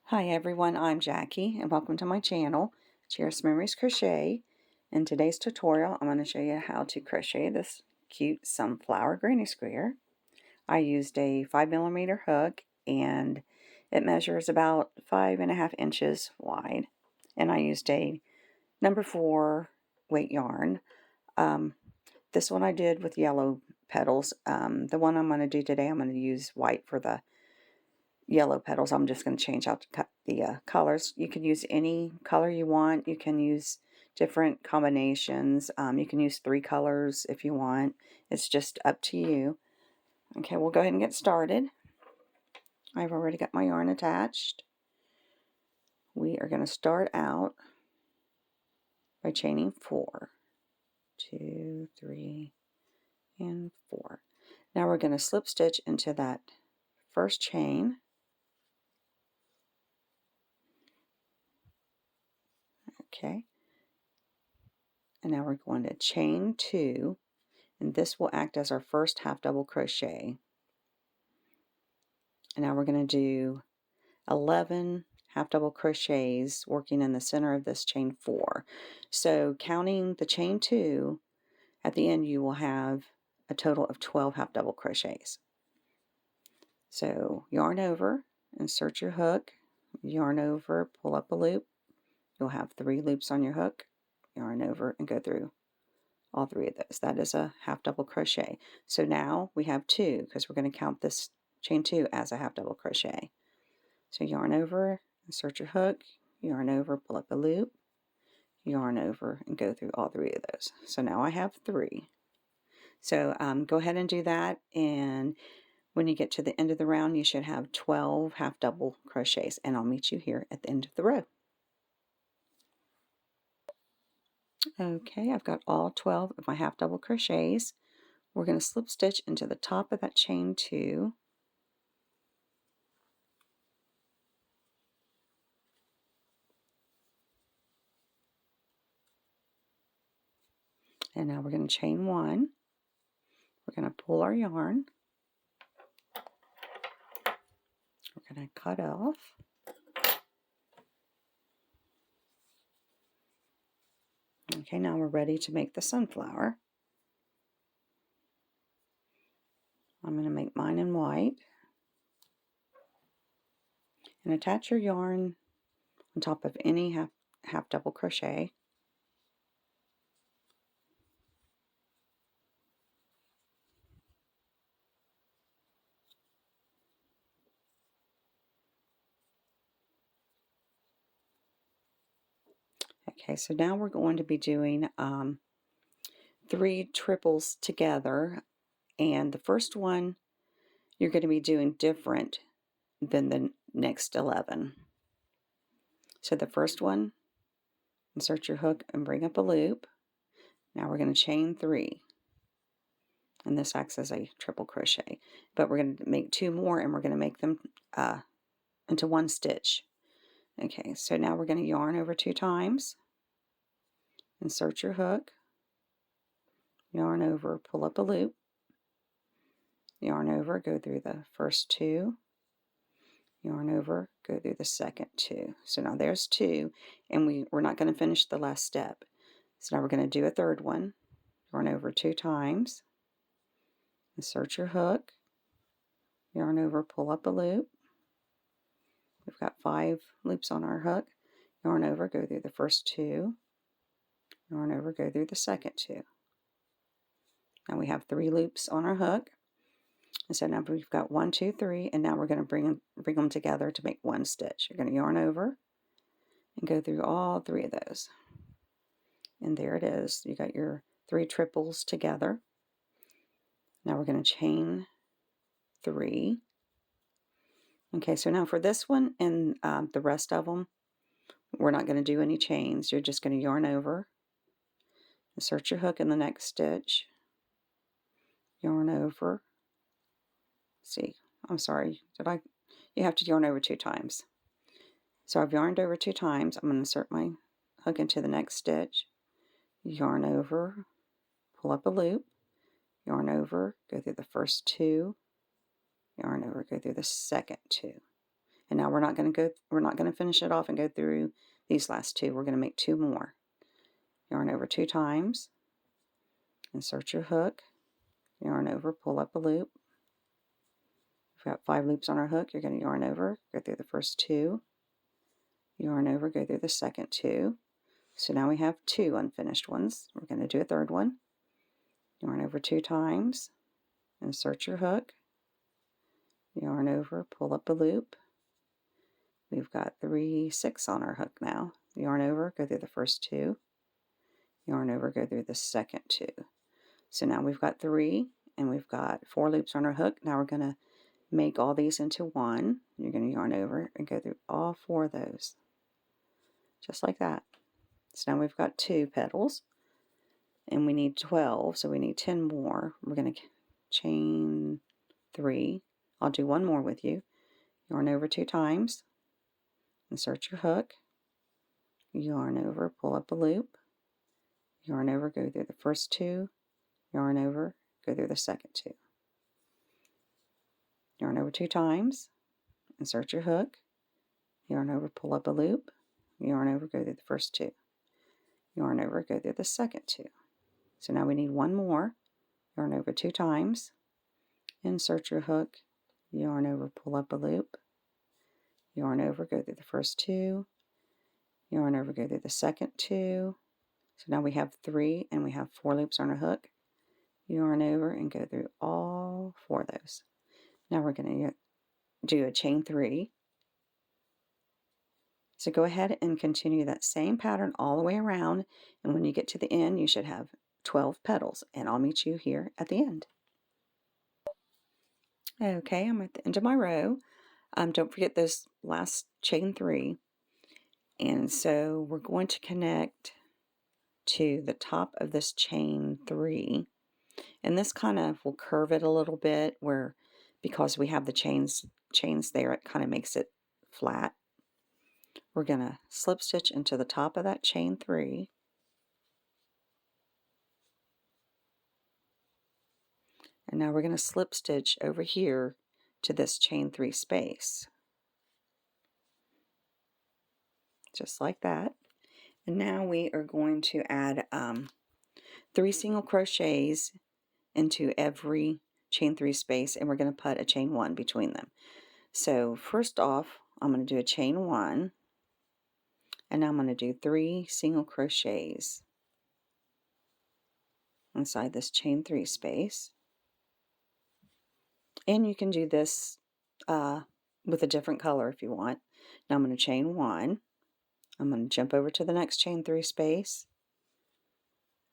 Hi everyone, I'm Jackie and welcome to my channel, Cherished Memories Crochet. In today's tutorial, I'm going to show you how to crochet this cute sunflower granny square. I used a 5mm hook and it measures about 5.5 inches wide. And I used a number 4 weight yarn. This one I did with yellow petals. The one I'm going to do today, I'm going to use white for the yellow petals. I'm just going to change out the colors. You can use any color you want. You can use different combinations. You can use 3 colors if you want. It's just up to you. Okay, we'll go ahead and get started. I've already got my yarn attached. We are going to start out by chaining 4. 2, 3, and 4. Now we're going to slip stitch into that first chain. Okay. And now we're going to chain 2, and this will act as our first half double crochet. And now we're going to do 11 half double crochets working in the center of this chain 4. So counting the chain 2, at the end you will have a total of 12 half double crochets. So yarn over, insert your hook, yarn over, pull up a loop. You'll have 3 loops on your hook, yarn over, and go through all 3 of those. That is a half double crochet. So now we have 2 because we're going to count this chain 2 as a half double crochet. So yarn over, insert your hook, yarn over, pull up a loop, yarn over, and go through all 3 of those. So now I have 3. So go ahead and do that, and when you get to the end of the round you should have 12 half double crochets, and I'll meet you here at the end of the row. Okay, I've got all 12 of my half double crochets. We're going to slip stitch into the top of that chain 2. And now we're going to chain 1. We're going to pull our yarn. We're going to cut off. Okay, now we're ready to make the sunflower. I'm going to make mine in white. And attach your yarn on top of any half double crochet. Okay, so now we're going to be doing 3 triples together, and the first one you're going to be doing different than the next 11. So the first one, insert your hook and bring up a loop. Now we're going to chain 3, and this acts as a triple crochet, but we're going to make 2 more, and we're going to make them into 1 stitch. Okay, so now we're going to yarn over 2 times, insert your hook, yarn over, pull up a loop, yarn over, go through the first 2, yarn over, go through the second 2. So now there's 2, and we're not going to finish the last step. So now we're going to do a third one, yarn over 2 times, insert your hook, yarn over, pull up a loop. We've got 5 loops on our hook, yarn over, go through the first 2, yarn over, go through the second 2. Now we have 3 loops on our hook. And so now we've got 1, 2, 3, and now we're going to bring them together to make 1 stitch. You're going to yarn over and go through all 3 of those. And there it is. You got your 3 triples together. Now we're going to chain 3. Okay, so now for this one and the rest of them, we're not going to do any chains. You're just going to yarn over, insert your hook in the next stitch, yarn over. See, I'm sorry, you have to yarn over 2 times. So I've yarned over 2 times. I'm going to insert my hook into the next stitch, yarn over, pull up a loop, yarn over, go through the first 2, yarn over, go through the second 2. And now we're not going to finish it off and go through these last two. We're going to make 2 more. Yarn over 2 times, insert your hook, yarn over, pull up a loop. We've got 5 loops on our hook. You're going to yarn over, go through the first 2, yarn over, go through the second 2. So now we have 2 unfinished ones. We're going to do a third one. Yarn over 2 times, insert your hook, yarn over, pull up a loop. We've got 3 6 on our hook now. Yarn over, go through the first 2, yarn over, go through the second 2. So now we've got 3 and we've got 4 loops on our hook. Now we're going to make all these into one. You're going to yarn over and go through all 4 of those, just like that. So now we've got 2 petals and we need 12, so we need 10 more. We're going to chain 3. I'll do one more with you. Yarn over 2 times, insert your hook, yarn over, pull up a loop, yarn over, go through the first 2, yarn over, go through the second 2. Yarn over 2 times, insert your hook, yarn over, pull up a loop, yarn over, go through the first 2, yarn over, go through the second 2. So now we need one more. Yarn over 2 times, insert your hook, yarn over, pull up a loop, yarn over, go through the first 2, yarn over, go through the second 2. So now we have 3 and we have 4 loops on our hook. Yarn over and go through all 4 of those. Now we're going to do a chain 3. So go ahead and continue that same pattern all the way around, and when you get to the end you should have 12 petals, and I'll meet you here at the end. Okay, I'm at the end of my row. Don't forget those last chain 3, and so we're going to connect to the top of this chain 3, and this kind of will curve it a little bit, where because we have the chains there, it kind of makes it flat. We're going to slip stitch into the top of that chain 3, and now we're going to slip stitch over here to this chain 3 space, just like that. And now we are going to add 3 single crochets into every chain 3 space, and we're going to put a chain 1 between them. So first off, I'm going to do a chain 1, and now I'm going to do 3 single crochets inside this chain 3 space. And you can do this with a different color if you want. Now I'm going to chain 1. I'm going to jump over to the next chain 3 space,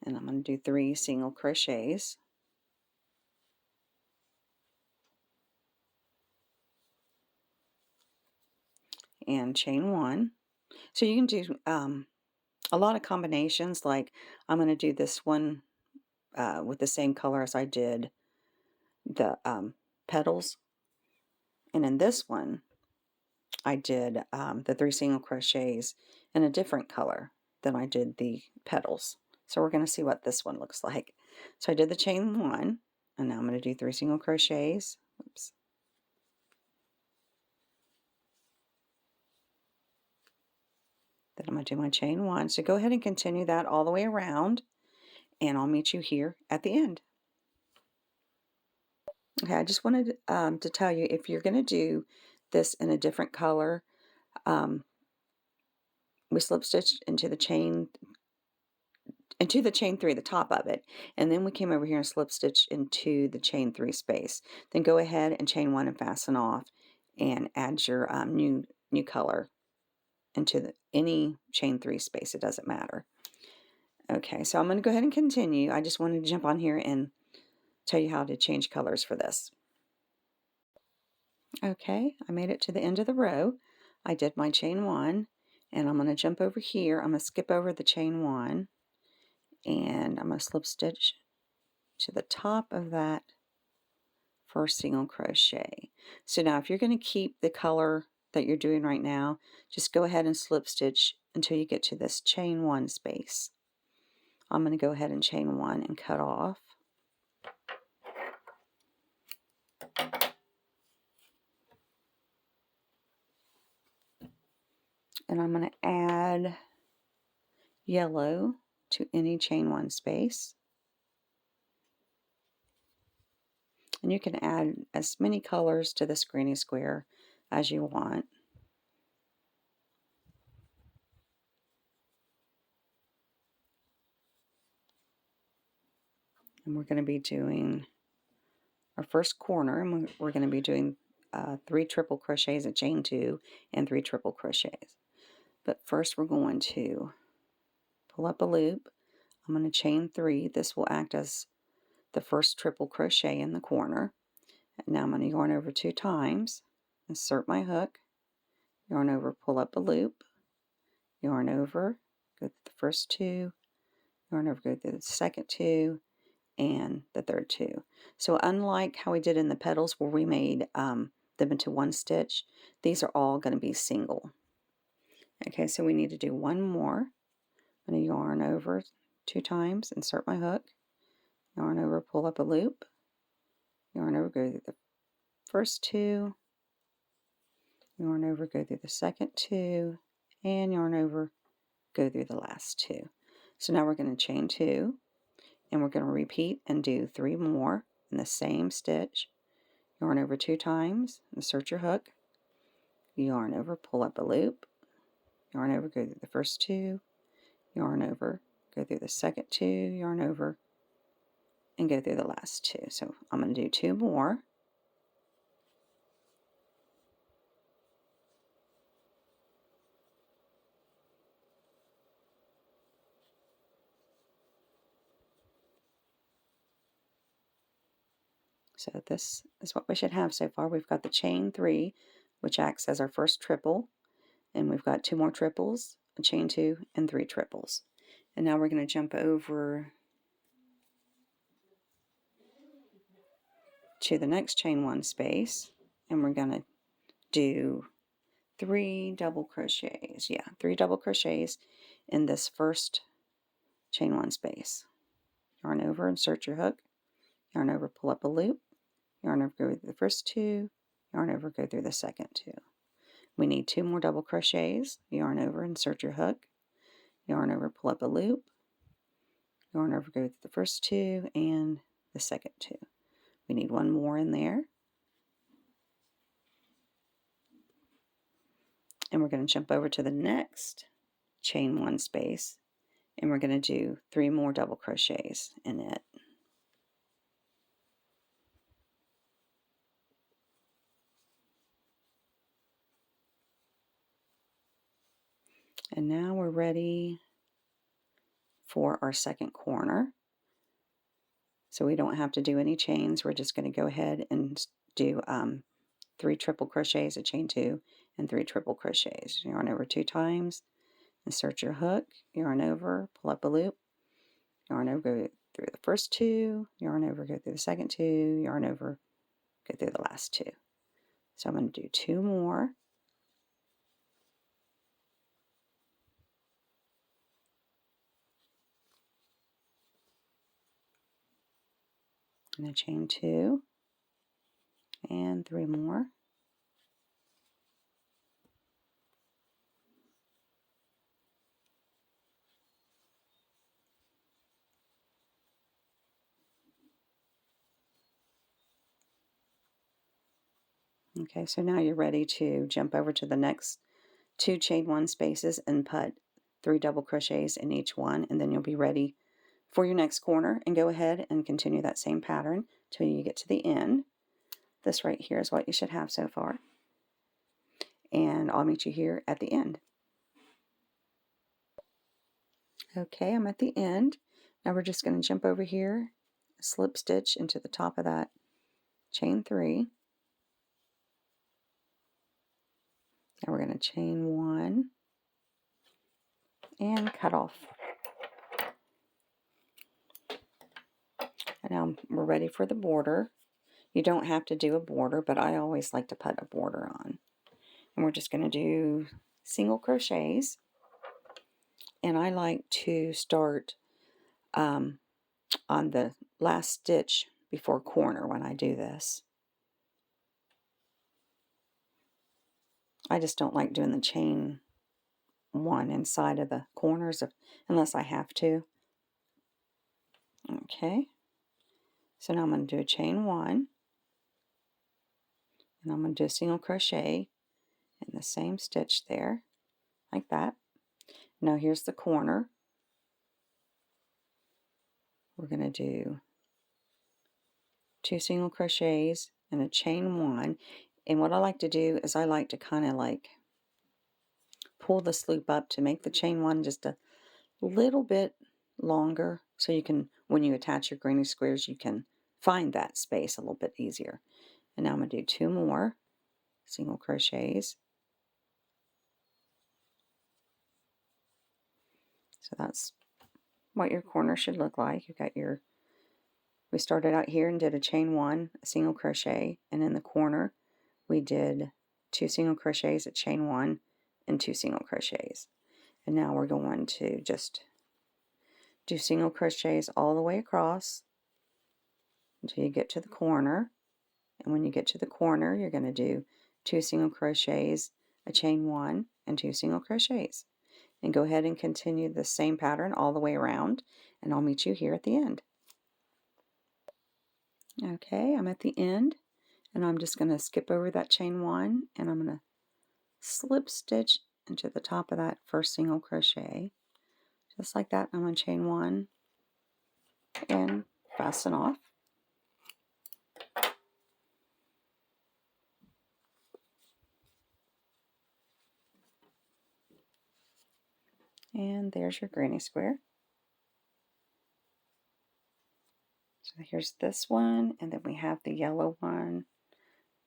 and I'm going to do 3 single crochets. And chain 1. So you can do a lot of combinations, like I'm going to do this one with the same color as I did the petals, and in this one I did the 3 single crochets in a different color than I did the petals. So we're going to see what this one looks like. So I did the chain 1, and now I'm going to do 3 single crochets. Oops. Then I'm going to do my chain 1. So go ahead and continue that all the way around, and I'll meet you here at the end. Okay, I just wanted to tell you, if you're going to do this in a different color, we slip stitched into the chain 3, the top of it, and then we came over here and slip stitched into the chain 3 space. Then go ahead and chain 1 and fasten off, and add your new color into any chain 3 space. It doesn't matter. Okay, so I'm going to go ahead and continue. I just wanted to jump on here and tell you how to change colors for this. Okay, I made it to the end of the row. I did my chain 1, and I'm going to jump over here. I'm going to skip over the chain 1, and I'm going to slip stitch to the top of that first single crochet. So now if you're going to keep the color that you're doing right now, just go ahead and slip stitch until you get to this chain 1 space. I'm going to go ahead and chain 1 and cut off. And I'm going to add yellow to any chain one space. And you can add as many colors to this granny square as you want. And we're going to be doing our first corner, and we're going to be doing 3 triple crochets, a chain 2, and 3 triple crochets. But first we're going to pull up a loop. I'm going to chain 3. This will act as the first triple crochet in the corner. And now I'm going to yarn over 2 times, insert my hook, yarn over, pull up a loop, yarn over, go through the first 2, yarn over, go through the second 2, and the third 2. So unlike how we did in the petals where we made them into one stitch, these are all going to be single. Okay, so we need to do one more. I'm going to yarn over 2 times, insert my hook, yarn over, pull up a loop, yarn over, go through the first 2, yarn over, go through the second 2, and yarn over, go through the last 2. So now we're going to chain 2, and we're going to repeat and do 3 more in the same stitch. Yarn over 2 times, insert your hook, yarn over, pull up a loop, yarn over, go through the first 2, yarn over, go through the second 2, yarn over, and go through the last 2. So I'm going to do 2 more. So this is what we should have so far. We've got the chain 3, which acts as our first triple, and we've got 2 more triples, a chain 2, and 3 triples. And now we're going to jump over to the next chain 1 space, and we're going to do 3 double crochets. Yeah, 3 double crochets in this first chain 1 space. Yarn over, insert your hook, yarn over, pull up a loop, yarn over, go through the first 2, yarn over, go through the second 2. We need 2 more double crochets. Yarn over, insert your hook, yarn over, pull up a loop, yarn over, go through the first 2 and the second 2. We need 1 more in there. And we're going to jump over to the next chain 1 space, and we're going to do 3 more double crochets in it. And now we're ready for our second corner. So we don't have to do any chains. We're just going to go ahead and do 3 triple crochets, a chain 2, and 3 triple crochets. Yarn over 2 times, insert your hook, yarn over, pull up a loop, yarn over, go through the first 2, yarn over, go through the second 2, yarn over, go through the last 2. So I'm going to do 2 more. And a chain 2 and 3 more. Okay, so now you're ready to jump over to the next 2 chain 1 spaces and put 3 double crochets in each one, and then you'll be ready for your next corner, and go ahead and continue that same pattern till you get to the end. This right here is what you should have so far, and I'll meet you here at the end. Okay, I'm at the end. Now we're just going to jump over here, slip stitch into the top of that chain 3. Now we're going to chain 1 and cut off. And now we're ready for the border. You don't have to do a border, but I always like to put a border on. And we're just going to do single crochets. And I like to start on the last stitch before corner when I do this. I just don't like doing the chain one inside of the corners unless I have to. Okay, so now I'm going to do a chain 1, and I'm going to do a single crochet in the same stitch there, like that. Now here's the corner. We're going to do 2 single crochets and a chain 1. And what I like to do is I like to kind of like pull this loop up to make the chain 1 just a little bit longer, so you can, when you attach your granny squares, you can find that space a little bit easier. And now I'm going to do 2 more single crochets. So that's what your corner should look like. You've got your, we started out here and did a chain 1, a single crochet, and in the corner we did 2 single crochets, a chain 1, and 2 single crochets. And now we're going to just do single crochets all the way across until you get to the corner. And when you get to the corner, you're going to do 2 single crochets, a chain 1, and 2 single crochets. And go ahead and continue the same pattern all the way around, and I'll meet you here at the end. Okay, I'm at the end, and I'm just going to skip over that chain 1, and I'm going to slip stitch into the top of that first single crochet, just like that. I'm going to chain 1 and fasten off. And there's your granny square. So here's this one, and then we have the yellow one,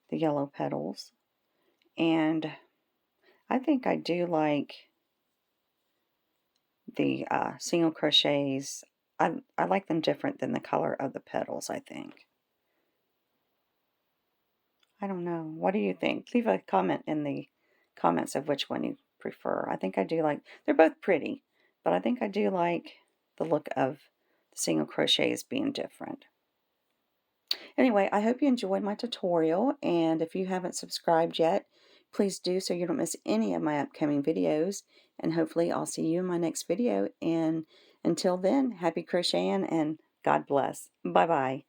the yellow petals. And I think I do like the single crochets. I like them different than the color of the petals, I think. I don't know. What do you think? Leave a comment in the comments of which one you prefer. I think I do like, they're both pretty, but I think I do like the look of the single crochets being different. Anyway, I hope you enjoyed my tutorial, and if you haven't subscribed yet, please do so you don't miss any of my upcoming videos, and hopefully I'll see you in my next video, and until then, happy crocheting and God bless. Bye-bye.